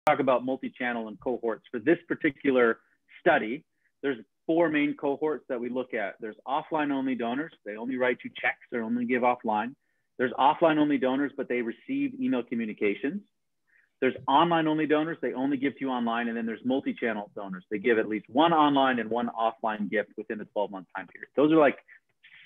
talk about multi-channel and cohorts for this particular study, there's 4 main cohorts that we look at. There's offline only donors. They only write you checks or only give offline. There's offline only donors, but they receive email communications. There's online only donors. They only give to you online. And then there's multi-channel donors. They give at least 1 online and 1 offline gift within a 12-month time period. Those are like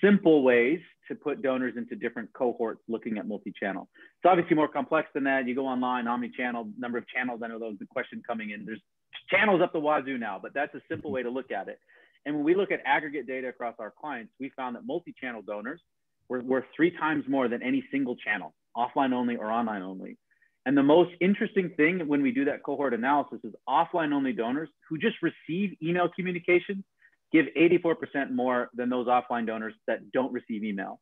simple ways to put donors into different cohorts looking at multi-channel. It's obviously more complex than that. You go online, omni-channel, number of channels. I know that was the question coming in. There's channels up the wazoo now, but that's a simple way to look at it. And when we look at aggregate data across our clients, we found that multi-channel donors were worth 3 times more than any single channel, offline only or online only. And the most interesting thing when we do that cohort analysis is offline only donors who just receive email communications give 84% more than those offline donors that don't receive email.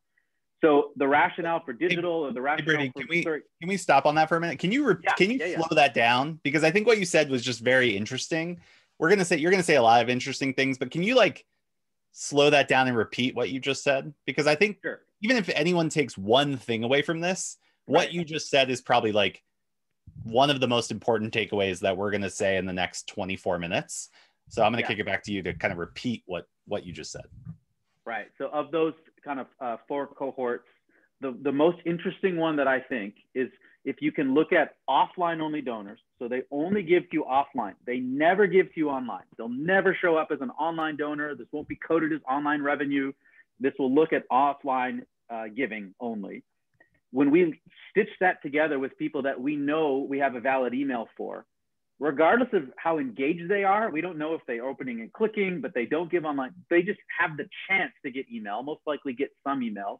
So the rationale for digital or the rationale Brady, for can we stop on that for a minute? Can you slow that down? Because I think what you said was just very interesting. You're gonna say a lot of interesting things, but can you like slow that down and repeat what you just said? Because I think even if anyone takes one thing away from this, what you just said is probably like one of the most important takeaways that we're going to say in the next 24 minutes. So I'm going to kick it back to you to kind of repeat what you just said. Right. So of those kind of 4 cohorts, the most interesting one that I think is if you can look at offline only donors. So they only give to you offline. They never give to you online. They'll never show up as an online donor. This won't be coded as online revenue. This will look at offline giving only. When we stitch that together with people that we know we have a valid email for, regardless of how engaged they are, we don't know if they're opening and clicking, but they don't give online. They just have the chance to get email, most likely get some emails.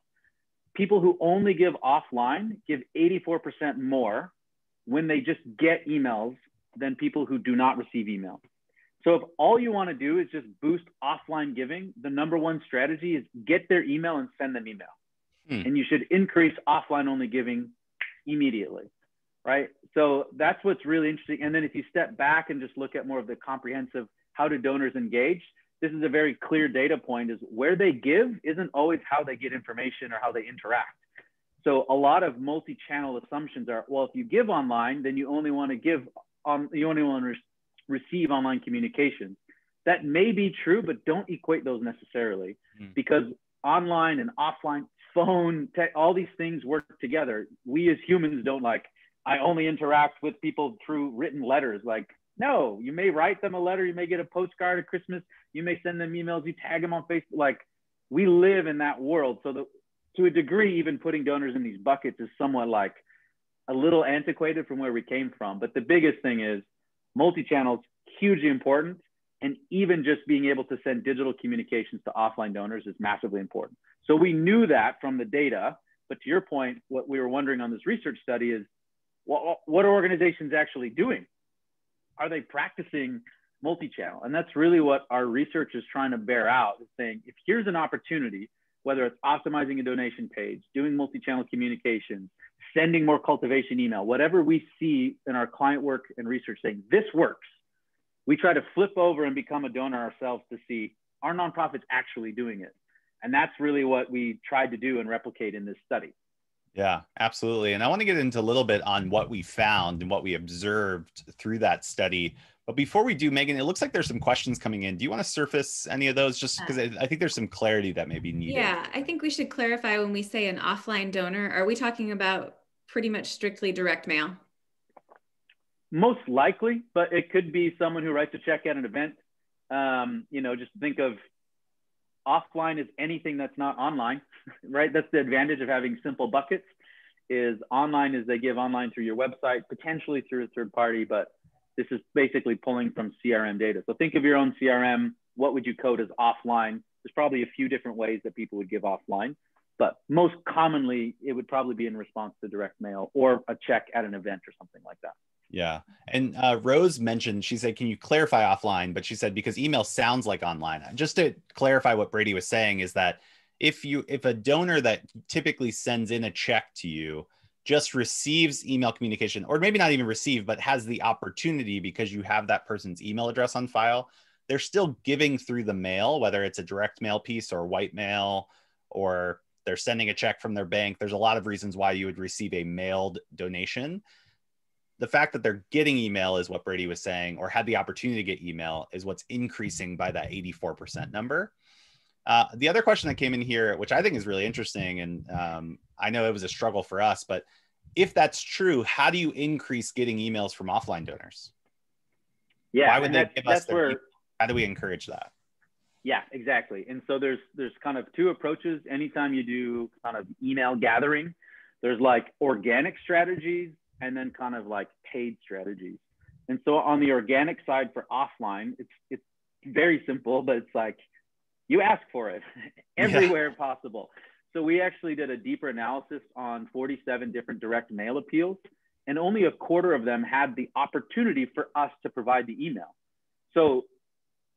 People who only give offline give 84% more when they just get emails than people who do not receive email. So if all you want to do is just boost offline giving, the #1 strategy is get their email and send them email. And you should increase offline only giving immediately, right? So that's what's really interesting. And then if you step back and just look at more of the comprehensive, how do donors engage? This is a very clear data point, is where they give isn't always how they get information or how they interact. So a lot of multi-channel assumptions are, well, if you give online, then you only want to receive online communications. That may be true, but don't equate those necessarily, because online and offline, phone, all these things work together. We as humans don't I only interact with people through written letters. No, you may write them a letter, you may get a postcard at Christmas, you may send them emails, you tag them on Facebook. We live in that world. So to a degree, even putting donors in these buckets is somewhat a little antiquated from where we came from. But the biggest thing is multi-channel is hugely important. And even just being able to send digital communications to offline donors is massively important. So we knew that from the data, but to your point, what we were wondering on this research study is, what are organizations actually doing? Are they practicing multi-channel? And that's really what our research is trying to bear out, is saying, if here's an opportunity, whether it's optimizing a donation page, doing multi-channel communications, sending more cultivation email, whatever we see in our client work and research saying this works, we try to flip over and become a donor ourselves to see, are nonprofits actually doing it? And that's really what we tried to do and replicate in this study. Yeah, absolutely. And I want to get into a little bit on what we found and what we observed through that study. But before we do, Megan, it looks like there's some questions coming in. Do you want to surface any of those? Just because I think there's some clarity that may be needed. Yeah, I think we should clarify, when we say an offline donor, are we talking about pretty much strictly direct mail? Most likely, but it could be someone who writes a check at an event. Just think of offline as anything that's not online, right? That's the advantage of having simple buckets. Is online is they give online through your website, potentially through a third party, but this is basically pulling from CRM data. So think of your own CRM. What would you code as offline? There's probably a few different ways that people would give offline, but most commonly it would probably be in response to direct mail or a check at an event or something like that. Yeah. And Rose mentioned, she said, can you clarify offline? But she said, because email sounds like online. Just to clarify what Brady was saying is that if a donor that typically sends in a check to you just receives email communication, or maybe not even receive, but has the opportunity because you have that person's email address on file, they're still giving through the mail, whether it's a direct mail piece or white mail, or they're sending a check from their bank. There's a lot of reasons why you would receive a mailed donation. the fact that they're getting email is what Brady was saying, or had the opportunity to get email, is what's increasing by that 84% number. The other question that came in here, which I think is really interesting, and I know it was a struggle for us, but if that's true, how do you increase getting emails from offline donors? Yeah, why would they give us their, how do we encourage that? Yeah, exactly. And so there's kind of two approaches. Anytime you do kind of email gathering, there's like organic strategies and then kind of like paid strategies. And so on the organic side for offline, it's very simple, but it's like you ask for it everywhere possible. So we actually did a deeper analysis on 47 different direct mail appeals, and only a quarter of them had the opportunity for us to provide the email. So,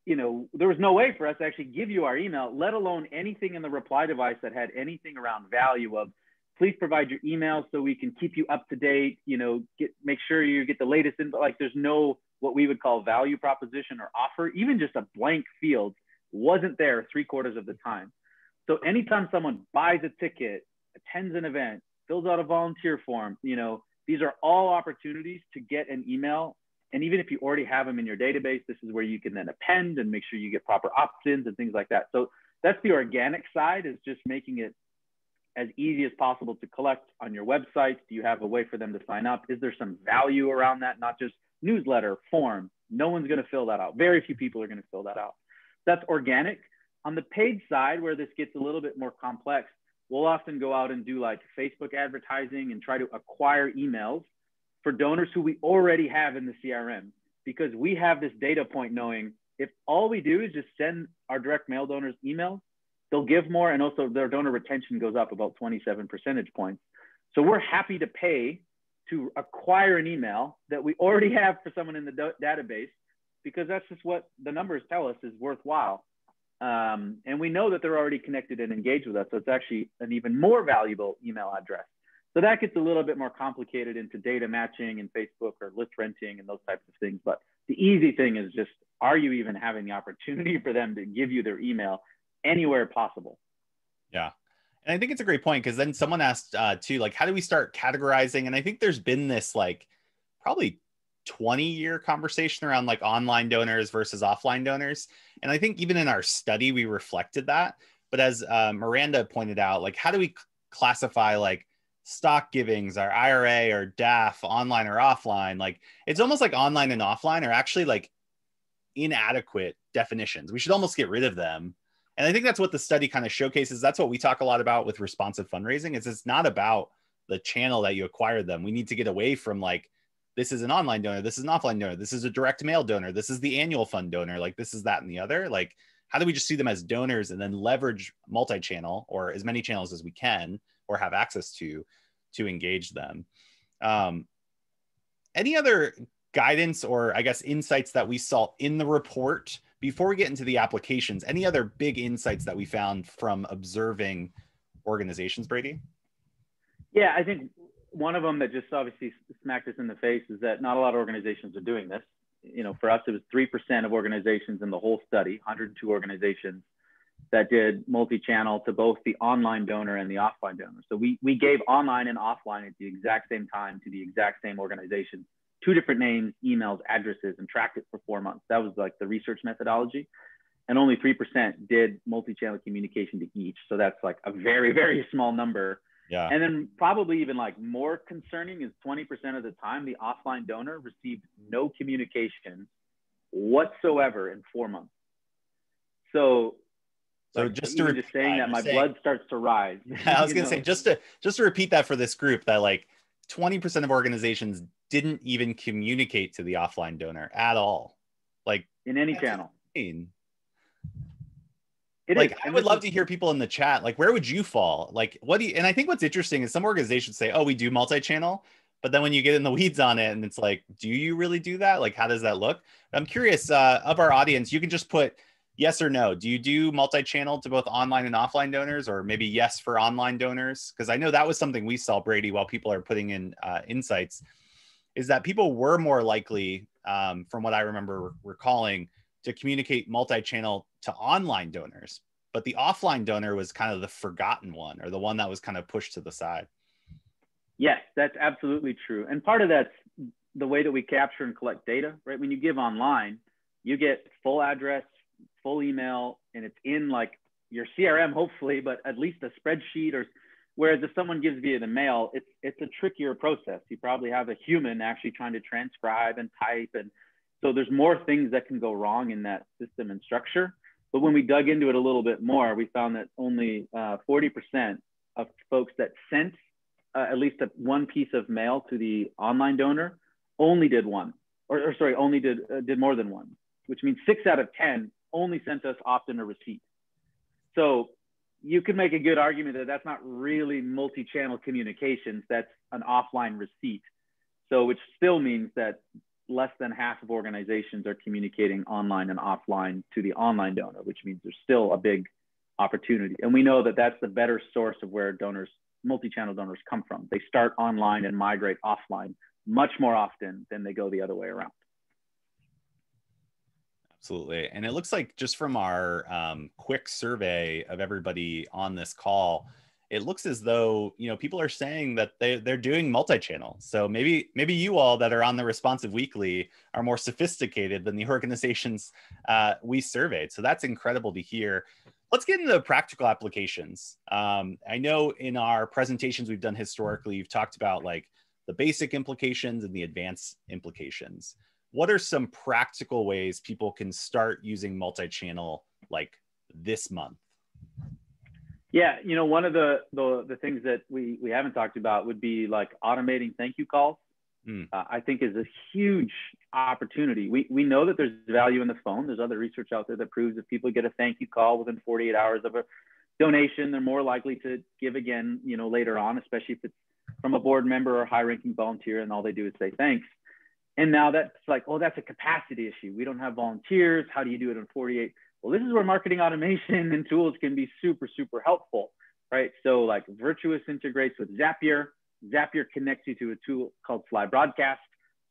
you know, there was no way for us to actually give you our email, let alone anything in the reply device that had anything around value of, please provide your email so we can keep you up to date, you know, make sure you get the latest info. Like there's no, what we would call value proposition or offer, even just a blank field wasn't there 3/4 of the time. So anytime someone buys a ticket, attends an event, fills out a volunteer form, you know, these are all opportunities to get an email. And even if you already have them in your database, this is where you can then append and make sure you get proper opt-ins and things like that. So that's the organic side, is just making it as easy as possible to collect on your website. Do you have a way for them to sign up? Is there some value around that? Not just newsletter, form. No one's going to fill that out. Very few people are going to fill that out. That's organic. On the paid side, where this gets a little bit more complex, we'll often go out and do like Facebook advertising and try to acquire emails for donors who we already have in the CRM, because we have this data point knowing if all we do is just send our direct mail donors emails, they'll give more, and also their donor retention goes up about 27 percentage points. So we're happy to pay to acquire an email that we already have for someone in the database, because that's just what the numbers tell us is worthwhile. And we know that they're already connected and engaged with us. So it's actually an even more valuable email address. So that gets a little bit more complicated into data matching and Facebook or list renting and those types of things. But the easy thing is just, are you even having the opportunity for them to give you their email anywhere possible? Yeah. And I think it's a great point, because then someone asked too, like, how do we start categorizing? And I think there's been this like probably 20-year conversation around like online donors versus offline donors. And I think even in our study, we reflected that. But as Miranda pointed out, like, how do we classify like stock givings, our IRA or DAF, online or offline? Like, it's almost like online and offline are actually like inadequate definitions. We should almost get rid of them. And I think that's what the study kind of showcases. That's what we talk a lot about with responsive fundraising, is it's not about the channel that you acquired them. We need to get away from like, this is an online donor, this is an offline donor, this is a direct mail donor, this is the annual fund donor, like this is that and the other. Like, how do we just see them as donors and then leverage multi-channel, or as many channels as we can or have access to engage them? Any other guidance or I guess insights that we saw in the report before we get into the applications? Any other big insights that we found from observing organizations, Brady? Yeah, I think one of them that just obviously smacked us in the face is that not a lot of organizations are doing this. You know, for us, it was 3% of organizations in the whole study, 102 organizations that did multi-channel to both the online donor and the offline donor. So we gave online and offline at the exact same time to the exact same organization, 2 different names, emails, addresses, and tracked it for 4 months. That was like the research methodology. And only 3% did multi-channel communication to each. So that's like a very, very small number. Yeah. And then probably even like more concerning is 20% of the time, the offline donor received no communication whatsoever in 4 months. So like, just to just saying that, my blood starts to rise. I was going to say, just to repeat that for this group, that like 20% of organizations didn't even communicate to the offline donor at all, like in any channel. I would love to hear people in the chat, like, where would you fall? Like, what do you, and I think what's interesting is some organizations say, oh, we do multi-channel, but then when you get in the weeds on it and it's like, do you really do that? Like, how does that look? I'm curious, of our audience, you can just put yes or no. Do you do multi-channel to both online and offline donors, or maybe yes for online donors? Because I know that was something we saw, Brady, while people are putting in insights, is that people were more likely, from what I remember recalling, to communicate multi-channel to online donors, but the offline donor was kind of the forgotten one, or the one that was kind of pushed to the side. Yes, that's absolutely true. And part of that's the way that we capture and collect data, right? When you give online, you get full address, full email, and it's in like your CRM, hopefully, but at least a spreadsheet. Or whereas if someone gives via the mail, it's a trickier process. You probably have a human actually trying to transcribe and type, and so there's more things that can go wrong in that system and structure. But when we dug into it a little bit more, we found that only 40% of folks that sent at least one piece of mail to the online donor only did one, or sorry, only did more than one, which means 6 out of 10 only sent us often a receipt. So you could make a good argument that that's not really multi-channel communications, that's an offline receipt. So which still means that less than half of organizations are communicating online and offline to the online donor, which means there's still a big opportunity. And we know that that's the better source of where donors, multi-channel donors, come from. They start online and migrate offline much more often than they go the other way around. Absolutely. And it looks like just from our quick survey of everybody on this call, it looks as though, you know, people are saying that they're doing multi-channel. So maybe you all that are on the Responsive Weekly are more sophisticated than the organizations we surveyed. So that's incredible to hear. Let's get into the practical applications. I know in our presentations we've done historically, you've talked about like the basic implications and the advanced implications. What are some practical ways people can start using multi-channel like this month? Yeah, you know, one of the things that we haven't talked about would be like automating thank you calls. I think is a huge opportunity. We know that there's value in the phone. There's other research out there that proves if people get a thank you call within 48 hours of a donation, they're more likely to give again, you know, later on, especially if it's from a board member or high-ranking volunteer and all they do is say thanks. And now that's like, oh, that's a capacity issue. We don't have volunteers. How do you do it in 48? Well, this is where marketing automation and tools can be super, super helpful, right? So like Virtuous integrates with Zapier. Zapier connects you to a tool called Fly Broadcast.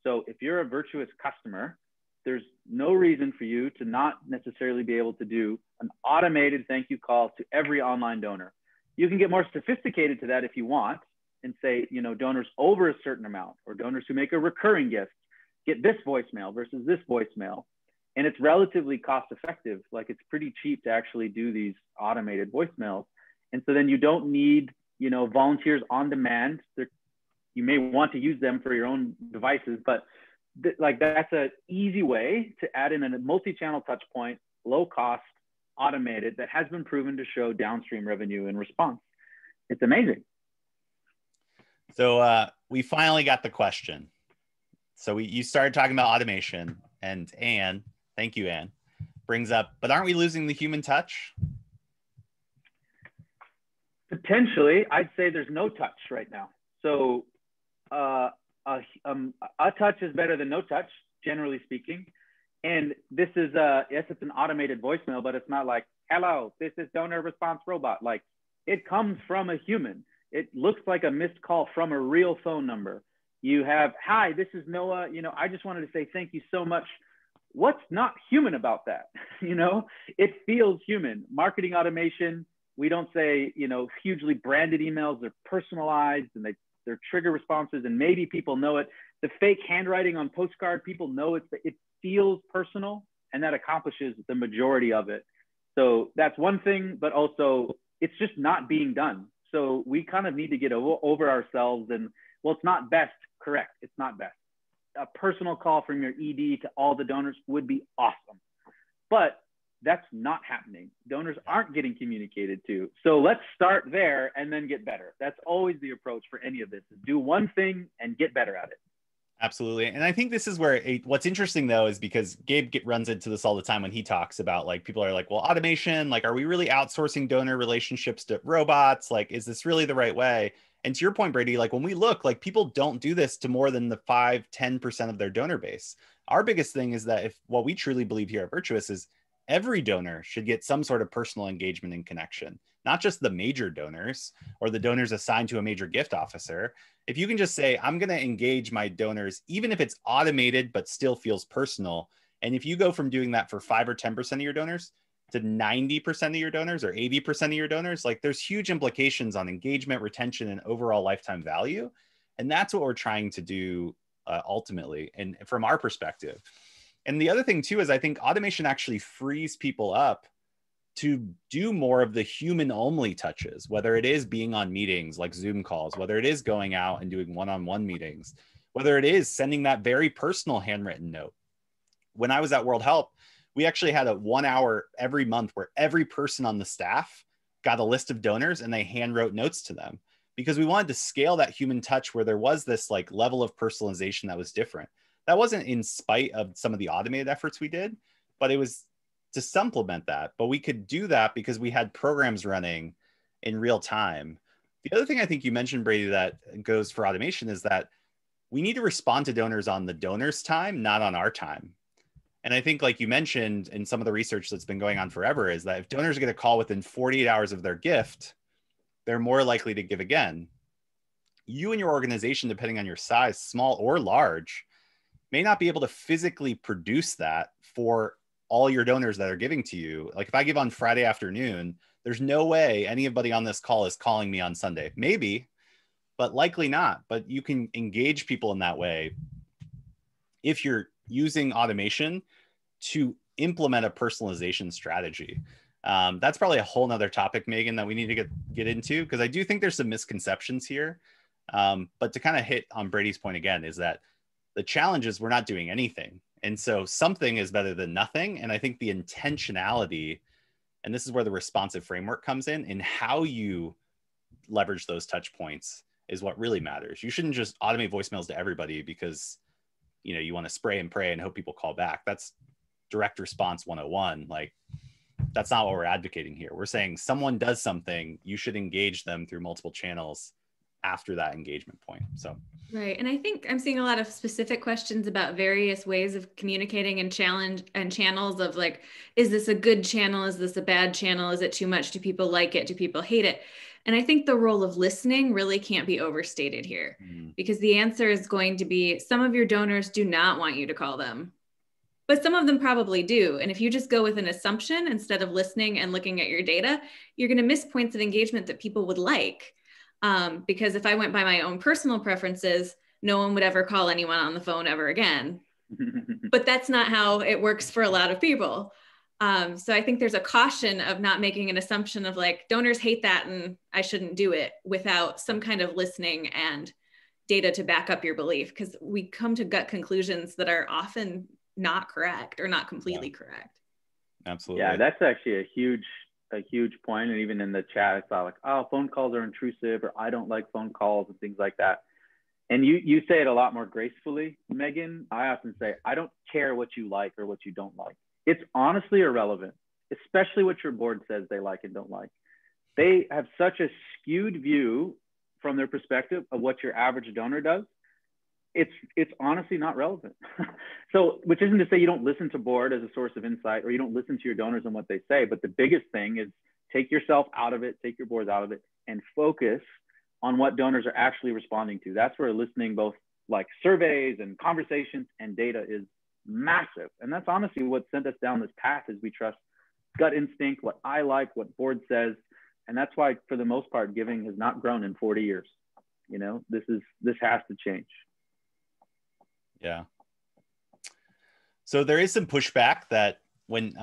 So if you're a Virtuous customer, there's no reason for you to not necessarily be able to do an automated thank you call to every online donor. You can get more sophisticated to that if you want and say, you know, donors over a certain amount or donors who make a recurring gift, get this voicemail versus this voicemail. And it's relatively cost effective. Like it's pretty cheap to actually do these automated voicemails. And so then you don't need, you know, volunteers on demand. You may want to use them for your own devices, but like that's an easy way to add in a multi-channel touch point, low cost, automated, that has been proven to show downstream revenue in response. It's amazing. So we finally got the question. So you started talking about automation, and Anne, thank you, Anne, brings up, but aren't we losing the human touch? Potentially, I'd say there's no touch right now. So a touch is better than no touch, generally speaking. And this is, yes, it's an automated voicemail, but it's not like, hello, this is donor response robot. Like it comes from a human. It looks like a missed call from a real phone number. You have, hi, this is Noah. You know, I just wanted to say thank you so much. What's not human about that? You know, it feels human. Marketing automation, we don't say, you know, hugely branded emails. They're personalized and they're trigger responses, and maybe people know it. The fake handwriting on postcard, people know it feels personal, and that accomplishes the majority of it. So that's one thing, but also it's just not being done. So we kind of need to get over ourselves and, well, it's not best. Correct. It's not best. A personal call from your ED to all the donors would be awesome, but that's not happening. Donors aren't getting communicated to. So let's start there and then get better. That's always the approach for any of this. Do one thing and get better at it. Absolutely. And I think this is where what's interesting though, is because Gabe runs into this all the time when he talks about like, people are like, well, automation, like, are we really outsourcing donor relationships to robots? Like, is this really the right way? And to your point, Brady, like when we look, like people don't do this to more than the 5-10% of their donor base. Our biggest thing is that if what we truly believe here at Virtuous is every donor should get some sort of personal engagement and connection, not just the major donors or the donors assigned to a major gift officer. If you can just say, I'm going to engage my donors, even if it's automated, but still feels personal. And if you go from doing that for 5 or 10% of your donors to 90% of your donors or 80% of your donors, like there's huge implications on engagement, retention, and overall lifetime value. And that's what we're trying to do ultimately, and from our perspective. And the other thing too is I think automation actually frees people up to do more of the human only touches, whether it is being on meetings like Zoom calls, whether it is going out and doing one-on-one meetings, whether it is sending that very personal handwritten note. When I was at World Help, we actually had a 1 hour every month where every person on the staff got a list of donors and they hand wrote notes to them, because we wanted to scale that human touch where there was this like level of personalization that was different. That wasn't in spite of some of the automated efforts we did, but it was to supplement that. But we could do that because we had programs running in real time. The other thing I think you mentioned, Brady, that goes for automation is that we need to respond to donors on the donor's time, not on our time. And I think, like you mentioned, in some of the research that's been going on forever, is that if donors get a call within 48 hours of their gift, they're more likely to give again. You and your organization, depending on your size, small or large, may not be able to physically produce that for all your donors that are giving to you. Like if I give on Friday afternoon, there's no way anybody on this call is calling me on Sunday. Maybe, but likely not. But you can engage people in that way if you're using automation to implement a personalization strategy. That's probably a whole nother topic, Megan, that we need to get into, because I do think there's some misconceptions here. But to kind of hit on Brady's point again, is that the challenge is we're not doing anything. And so something is better than nothing. And I think the intentionality, and this is where the responsive framework comes in how you leverage those touch points is what really matters. You shouldn't just automate voicemails to everybody because, you know, you want to spray and pray and hope people call back. That's direct response 101. Like, that's not what we're advocating here. We're saying someone does something, you should engage them through multiple channels after that engagement point. So right. And I think I'm seeing a lot of specific questions about various ways of communicating and channels of like, is this a good channel? Is this a bad channel? Is it too much? Do people like it? Do people hate it? And I think the role of listening really can't be overstated here, because the answer is going to be some of your donors do not want you to call them, but some of them probably do. And if you just go with an assumption instead of listening and looking at your data, you're going to miss points of engagement that people would like. Because if I went by my own personal preferences, no one would ever call anyone on the phone ever again. But that's not how it works for a lot of people. So I think there's a caution of not making an assumption of like, donors hate that and I shouldn't do it, without some kind of listening and data to back up your belief, because we come to gut conclusions that are often not correct or not completely correct. Absolutely. Yeah, that's actually a huge point. And even in the chat, I saw like, oh, phone calls are intrusive, or I don't like phone calls and things like that. And you say it a lot more gracefully, Megan. I often say, I don't care what you like or what you don't like. It's honestly irrelevant, especially what your board says they like and don't like. They have such a skewed view from their perspective of what your average donor does. It's honestly not relevant. So, which isn't to say you don't listen to board as a source of insight, or you don't listen to your donors and what they say. But the biggest thing is take yourself out of it, take your boards out of it, and focus on what donors are actually responding to. That's where listening, both like surveys and conversations and data, is massive. And that's honestly what sent us down this path, is we trust gut instinct, what I like, what board says. And that's why, for the most part, giving has not grown in 40 years. You know, this has to change. Yeah. So there is some pushback that when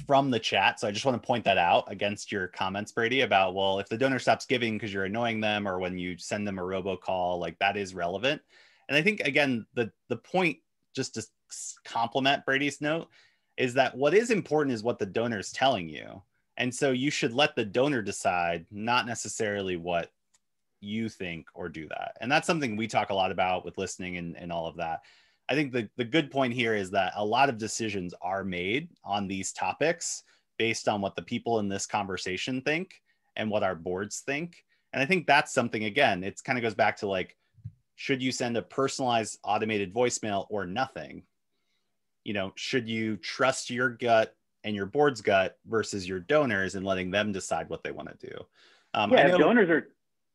from the chat. So I just want to point that out against your comments, Brady, about, well, if the donor stops giving because you're annoying them, or when you send them a robocall, like that is relevant. And I think, again, the point, just to complement Brady's note, is that what is important is what the donor is telling you. And so you should let the donor decide, not necessarily what you think or do that. And that's something we talk a lot about with listening and all of that. I think the good point here is that a lot of decisions are made on these topics based on what the people in this conversation think and what our boards think. And I think that's something, again, it kind of goes back to like, should you send a personalized automated voicemail or nothing? You know, should you trust your gut and your board's gut versus your donors and letting them decide what they want to do? If donors are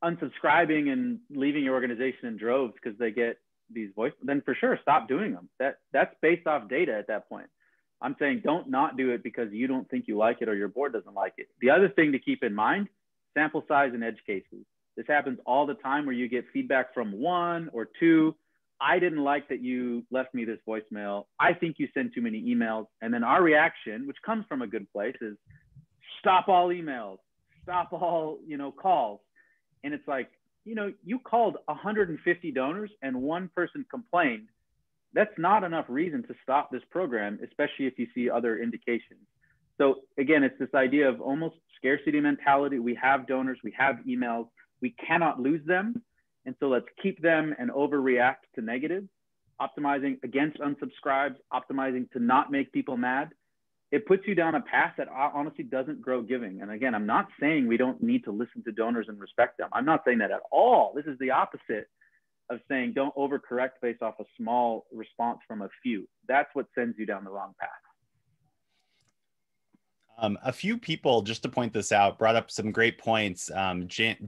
unsubscribing and leaving your organization in droves because they get these voice, then for sure stop doing them. That's based off data at that point. I'm saying don't not do it because you don't think you like it or your board doesn't like it. The other thing to keep in mind, sample size and edge cases. This happens all the time where you get feedback from 1 or 2. I didn't like that you left me this voicemail. I think you send too many emails. And then our reaction, which comes from a good place, is stop all emails, stop all, calls. And it's like, you called 150 donors and one person complained. That's not enough reason to stop this program, especially if you see other indications. So again, it's this idea of almost scarcity mentality. We have donors, we have emails, we cannot lose them. And so let's keep them and overreact to negatives, optimizing against unsubscribes, optimizing to not make people mad. It puts you down a path that honestly doesn't grow giving. And again, I'm not saying we don't need to listen to donors and respect them. I'm not saying that at all. This is the opposite of saying don't overcorrect based off a small response from a few. That's what sends you down the wrong path. A few people, just to point this out, brought up some great points. James,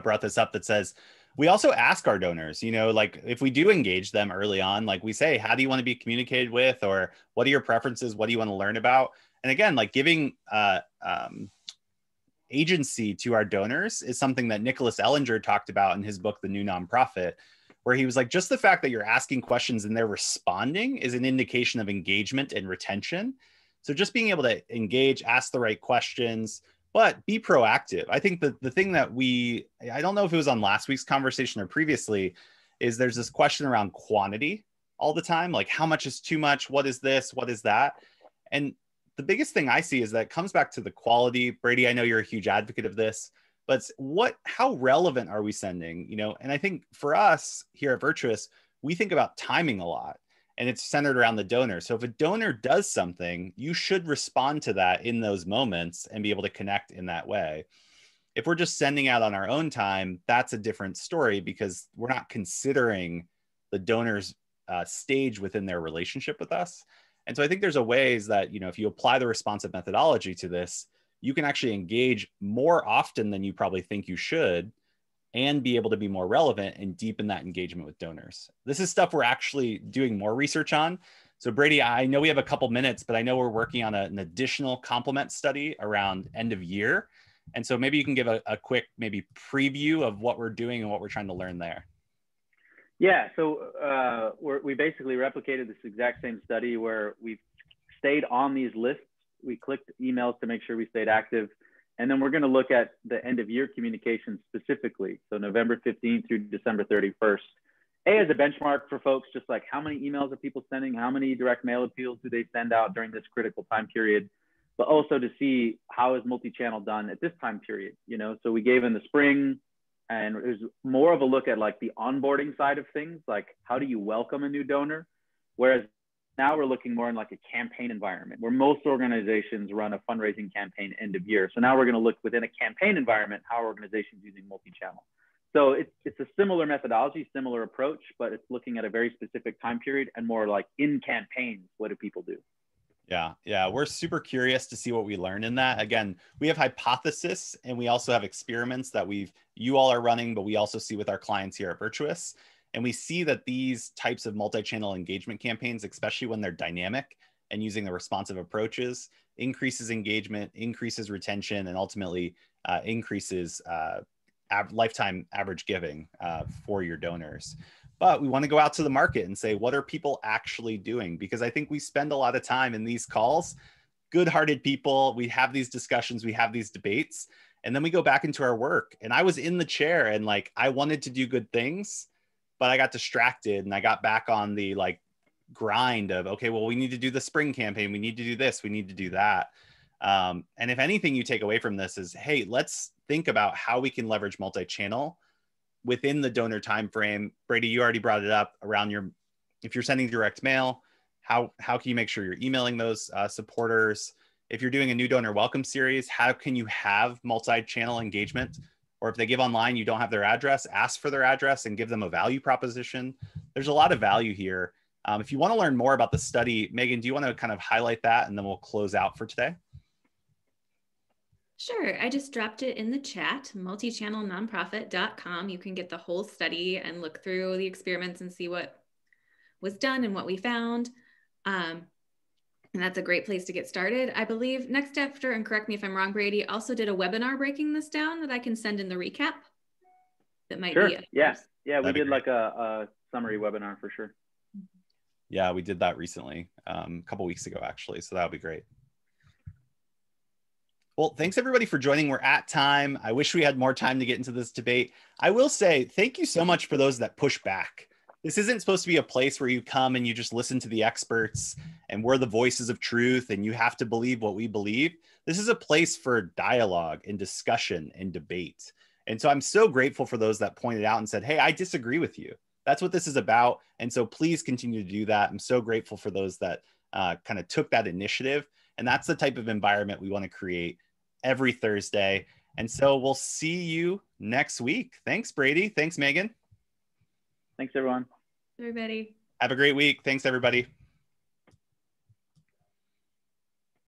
brought this up that says, we also ask our donors, like if we do engage them early on, like we say, how do you want to be communicated with? Or what are your preferences? What do you want to learn about? And again, like giving agency to our donors is something that Nicholas Ellinger talked about in his book, The New Nonprofit, where he was like, just the fact that you're asking questions and they're responding is an indication of engagement and retention. So just being able to engage, ask the right questions, but be proactive. I think that the thing that I don't know if it was on last week's conversation or previously, is there's this question around quantity all the time. Like how much is too much? What is this? What is that? And the biggest thing I see is that it comes back to the quality. Brady, I know you're a huge advocate of this, but how relevant are we sending? And I think for us here at Virtuous, we think about timing a lot, and it's centered around the donor. So if a donor does something, you should respond to that in those moments and be able to connect in that way. If we're just sending out on our own time, that's a different story because we're not considering the donor's stage within their relationship with us. And so I think there's a ways that, if you apply the responsive methodology to this, you can actually engage more often than you probably think you should and be able to be more relevant and deepen that engagement with donors. This is stuff we're actually doing more research on. So Brady, I know we have a couple minutes, but I know we're working on an additional complement study around end of year. And so maybe you can give a quick maybe preview of what we're doing and what we're trying to learn there. Yeah, so we basically replicated this exact same study where we've stayed on these lists. We clicked emails to make sure we stayed active. And then we're going to look at the end of year communication specifically. So November 15th through December 31st. As a benchmark for folks, just like how many emails are people sending? How many direct mail appeals do they send out during this critical time period? But also to see how is multi-channel done at this time period, So we gave in the spring, and it was more of a look at like the onboarding side of things, like how do you welcome a new donor? Whereas now we're looking more in like a campaign environment where most organizations run a fundraising campaign end of year. So now we're going to look within a campaign environment, how are organizations using multi-channel? So it's a similar methodology, similar approach, but it's looking at a very specific time period and more like in campaigns, what do people do? Yeah. We're super curious to see what we learn in that. Again, we have hypothesis and we also have experiments that you all are running, but we also see with our clients here at Virtuous. And we see that these types of multi-channel engagement campaigns, especially when they're dynamic and using the responsive approaches, increases engagement, increases retention, and ultimately increases lifetime average giving for your donors. But we want to go out to the market and say, what are people actually doing? Because I think we spend a lot of time in these calls, good-hearted people, we have these discussions, we have these debates, and then we go back into our work. And I was in the chair and like, I wanted to do good things, but I got distracted and I got back on the like grind of, okay, well, we need to do the spring campaign. We need to do this. We need to do that. And if anything you take away from this is, hey, let's think about how we can leverage multi-channel within the donor timeframe. Brady, you already brought it up around if you're sending direct mail, how can you make sure you're emailing those supporters? If you're doing a new donor welcome series, how can you have multi-channel engagement? Or if they give online, you don't have their address, ask for their address and give them a value proposition. There's a lot of value here. If you want to learn more about the study, Megan, do you want to kind of highlight that and then we'll close out for today? Sure. I just dropped it in the chat, multichannelnonprofit.com. You can get the whole study and look through the experiments and see what was done and what we found. And that's a great place to get started. I believe NextAfter, and correct me if I'm wrong, Brady, also did a webinar breaking this down that I can send in the recap. That might sure. be it. Yeah. Yeah, we That'd be did great. like a summary webinar for sure. Yeah, we did that recently, a couple weeks ago, actually. So that would be great. Well, thanks everybody for joining. We're at time. I wish we had more time to get into this debate. I will say thank you so much for those that push back. This isn't supposed to be a place where you come and you just listen to the experts and we're the voices of truth and you have to believe what we believe. This is a place for dialogue and discussion and debate. And so I'm so grateful for those that pointed out and said, hey, I disagree with you. That's what this is about. And so please continue to do that. I'm so grateful for those that kind of took that initiative. And that's the type of environment we want to create every Thursday. And so we'll see you next week. Thanks, Brady. Thanks, Megan. Thanks, everyone. Everybody. Have a great week. Thanks, everybody.